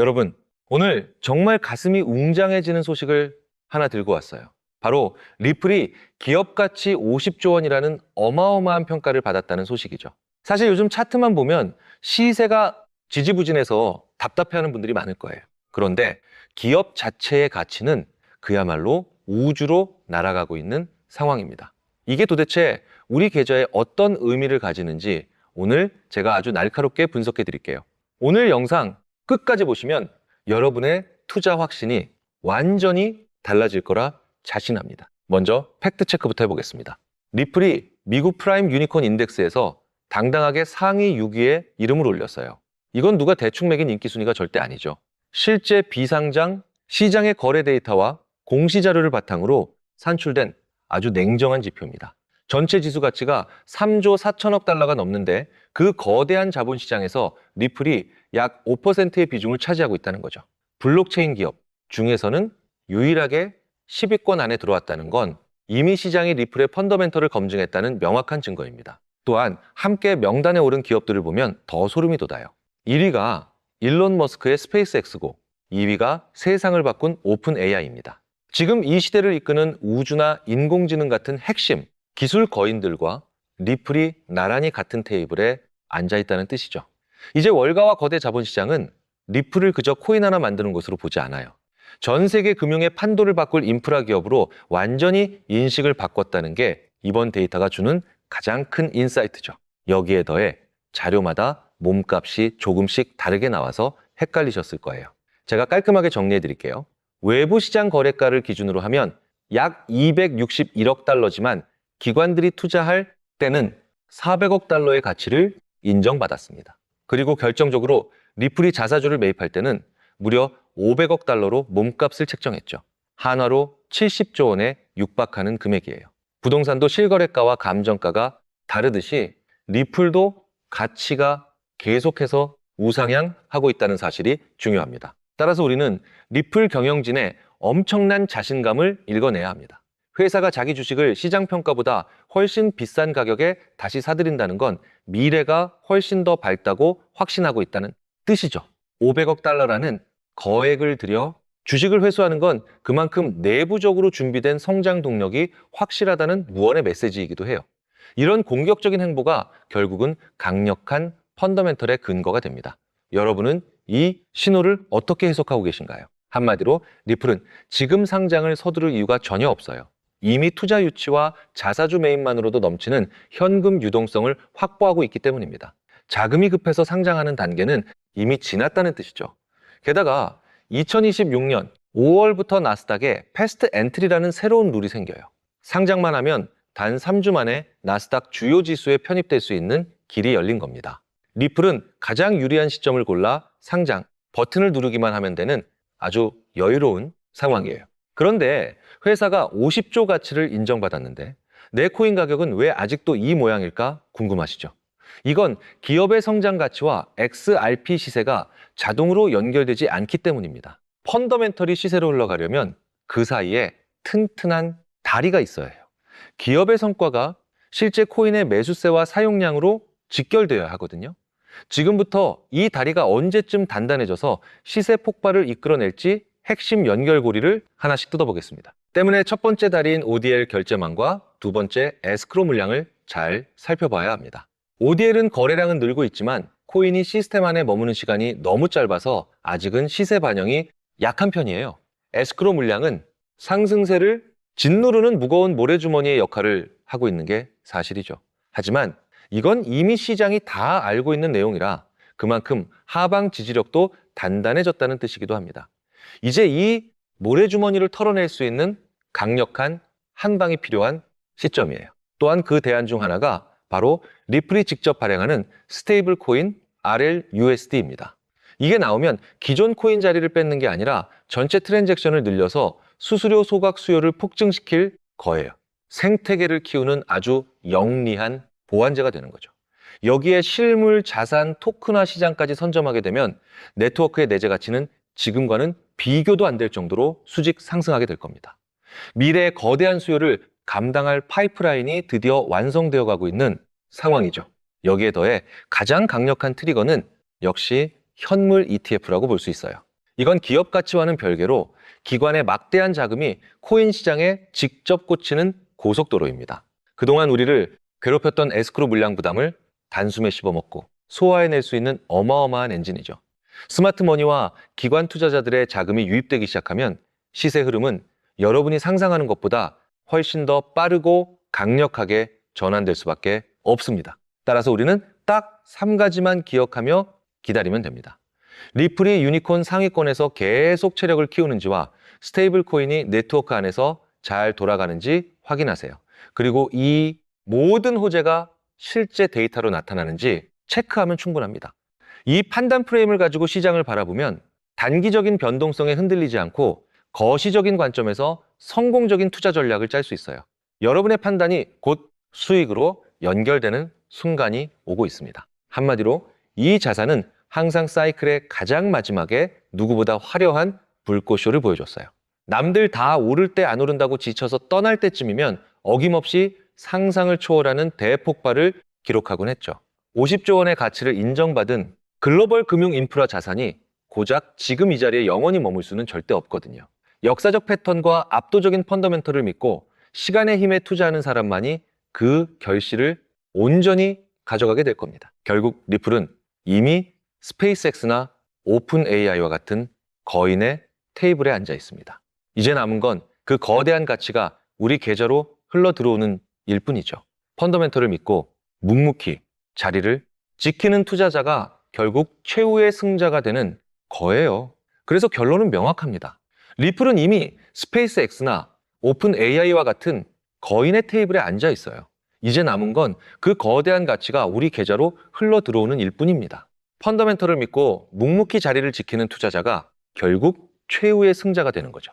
여러분, 오늘 정말 가슴이 웅장해지는 소식을 하나 들고 왔어요. 바로 리플이 기업 가치 50조 원이라는 어마어마한 평가를 받았다는 소식이죠. 사실 요즘 차트만 보면 시세가 지지부진해서 답답해하는 분들이 많을 거예요. 그런데 기업 자체의 가치는 그야말로 우주로 날아가고 있는 상황입니다. 이게 도대체 우리 계좌에 어떤 의미를 가지는지 오늘 제가 아주 날카롭게 분석해 드릴게요. 오늘 영상 끝까지 보시면 여러분의 투자 확신이 완전히 달라질 거라 자신합니다. 먼저 팩트 체크부터 해보겠습니다. 리플이 미국 프라임 유니콘 인덱스에서 당당하게 상위 6위에 이름을 올렸어요. 이건 누가 대충 매긴 인기 순위가 절대 아니죠. 실제 비상장 시장의 거래 데이터와 공시 자료를 바탕으로 산출된 아주 냉정한 지표입니다. 전체 지수 가치가 3조 4천억 달러가 넘는데 그 거대한 자본시장에서 리플이 약 5%의 비중을 차지하고 있다는 거죠. 블록체인 기업 중에서는 유일하게 10위권 안에 들어왔다는 건 이미 시장이 리플의 펀더멘털을 검증했다는 명확한 증거입니다. 또한 함께 명단에 오른 기업들을 보면 더 소름이 돋아요. 1위가 일론 머스크의 스페이스X고 2위가 세상을 바꾼 오픈 AI입니다. 지금 이 시대를 이끄는 우주나 인공지능 같은 핵심 기술 거인들과 리플이 나란히 같은 테이블에 앉아있다는 뜻이죠. 이제 월가와 거대 자본시장은 리플을 그저 코인 하나 만드는 것으로 보지 않아요. 전 세계 금융의 판도를 바꿀 인프라 기업으로 완전히 인식을 바꿨다는 게 이번 데이터가 주는 가장 큰 인사이트죠. 여기에 더해 자료마다 몸값이 조금씩 다르게 나와서 헷갈리셨을 거예요. 제가 깔끔하게 정리해 드릴게요. 외부 시장 거래가를 기준으로 하면 약 261억 달러지만 기관들이 투자할 때는 400억 달러의 가치를 인정받았습니다. 그리고 결정적으로 리플이 자사주를 매입할 때는 무려 500억 달러로 몸값을 책정했죠. 한화로 70조 원에 육박하는 금액이에요. 부동산도 실거래가와 감정가가 다르듯이 리플도 가치가 계속해서 우상향하고 있다는 사실이 중요합니다. 따라서 우리는 리플 경영진의 엄청난 자신감을 읽어내야 합니다. 회사가 자기 주식을 시장 평가보다 훨씬 비싼 가격에 다시 사들인다는 건 미래가 훨씬 더 밝다고 확신하고 있다는 뜻이죠. 500억 달러라는 거액을 들여 주식을 회수하는 건 그만큼 내부적으로 준비된 성장 동력이 확실하다는 무언의 메시지이기도 해요. 이런 공격적인 행보가 결국은 강력한 펀더멘털의 근거가 됩니다. 여러분은 이 신호를 어떻게 해석하고 계신가요? 한마디로 리플은 지금 상장을 서두를 이유가 전혀 없어요. 이미 투자 유치와 자사주 매입만으로도 넘치는 현금 유동성을 확보하고 있기 때문입니다. 자금이 급해서 상장하는 단계는 이미 지났다는 뜻이죠. 게다가 2026년 5월부터 나스닥에 패스트 엔트리라는 새로운 룰이 생겨요. 상장만 하면 단 3주 만에 나스닥 주요 지수에 편입될 수 있는 길이 열린 겁니다. 리플은 가장 유리한 시점을 골라 상장 버튼을 누르기만 하면 되는 아주 여유로운 상황이에요. 그런데 회사가 50조 가치를 인정받았는데 내 코인 가격은 왜 아직도 이 모양일까 궁금하시죠? 이건 기업의 성장 가치와 XRP 시세가 자동으로 연결되지 않기 때문입니다. 펀더멘털이 시세로 흘러가려면 그 사이에 튼튼한 다리가 있어야 해요. 기업의 성과가 실제 코인의 매수세와 사용량으로 직결되어야 하거든요. 지금부터 이 다리가 언제쯤 단단해져서 시세 폭발을 이끌어낼지 핵심 연결고리를 하나씩 뜯어보겠습니다. 때문에 첫 번째 다리인 ODL 결제망과 두 번째 에스크로 물량을 잘 살펴봐야 합니다. ODL은 거래량은 늘고 있지만 코인이 시스템 안에 머무는 시간이 너무 짧아서 아직은 시세 반영이 약한 편이에요. 에스크로 물량은 상승세를 짓누르는 무거운 모래주머니의 역할을 하고 있는 게 사실이죠. 하지만 이건 이미 시장이 다 알고 있는 내용이라 그만큼 하방 지지력도 단단해졌다는 뜻이기도 합니다. 이제 이 모래주머니를 털어낼 수 있는 강력한 한 방이 필요한 시점이에요. 또한 그 대안 중 하나가 바로 리플이 직접 발행하는 스테이블 코인 RLUSD입니다. 이게 나오면 기존 코인 자리를 뺏는 게 아니라 전체 트랜잭션을 늘려서 수수료 소각 수요를 폭증시킬 거예요. 생태계를 키우는 아주 영리한 보완제가 되는 거죠. 여기에 실물, 자산, 토큰화 시장까지 선점하게 되면 네트워크의 내재 가치는 지금과는 비교도 안 될 정도로 수직 상승하게 될 겁니다. 미래의 거대한 수요를 감당할 파이프라인이 드디어 완성되어 가고 있는 상황이죠. 여기에 더해 가장 강력한 트리거는 역시 현물 ETF라고 볼 수 있어요. 이건 기업 가치와는 별개로 기관의 막대한 자금이 코인 시장에 직접 꽂히는 고속도로입니다. 그동안 우리를 괴롭혔던 에스크로 물량 부담을 단숨에 씹어먹고 소화해낼 수 있는 어마어마한 엔진이죠. 스마트 머니와 기관 투자자들의 자금이 유입되기 시작하면 시세 흐름은 여러분이 상상하는 것보다 훨씬 더 빠르고 강력하게 전환될 수밖에 없습니다. 따라서 우리는 딱 3가지만 기억하며 기다리면 됩니다. 리플이 유니콘 상위권에서 계속 체력을 키우는지와 스테이블 코인이 네트워크 안에서 잘 돌아가는지 확인하세요. 그리고 이 모든 호재가 실제 데이터로 나타나는지 체크하면 충분합니다. 이 판단 프레임을 가지고 시장을 바라보면 단기적인 변동성에 흔들리지 않고 거시적인 관점에서 성공적인 투자 전략을 짤 수 있어요. 여러분의 판단이 곧 수익으로 연결되는 순간이 오고 있습니다. 한마디로 이 자산은 항상 사이클의 가장 마지막에 누구보다 화려한 불꽃쇼를 보여줬어요. 남들 다 오를 때 안 오른다고 지쳐서 떠날 때쯤이면 어김없이 상상을 초월하는 대폭발을 기록하곤 했죠. 50조 원의 가치를 인정받은 글로벌 금융 인프라 자산이 고작 지금 이 자리에 영원히 머물 수는 절대 없거든요. 역사적 패턴과 압도적인 펀더멘털을 믿고 시간의 힘에 투자하는 사람만이 그 결실을 온전히 가져가게 될 겁니다. 결국 리플은 이미 스페이스X나 오픈 AI와 같은 거인의 테이블에 앉아 있습니다. 이제 남은 건 그 거대한 가치가 우리 계좌로 흘러 들어오는 일뿐이죠. 펀더멘털을 믿고 묵묵히 자리를 지키는 투자자가 결국 최후의 승자가 되는 거예요. 그래서 결론은 명확합니다. 리플은 이미 스페이스X나 오픈 AI와 같은 거인의 테이블에 앉아 있어요. 이제 남은 건 그 거대한 가치가 우리 계좌로 흘러 들어오는 일뿐입니다. 펀더멘털을 믿고 묵묵히 자리를 지키는 투자자가 결국 최후의 승자가 되는 거죠.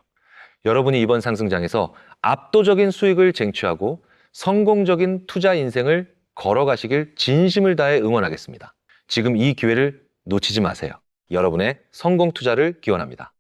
여러분이 이번 상승장에서 압도적인 수익을 쟁취하고 성공적인 투자 인생을 걸어가시길 진심을 다해 응원하겠습니다. 지금 이 기회를 놓치지 마세요. 여러분의 성공 투자를 기원합니다.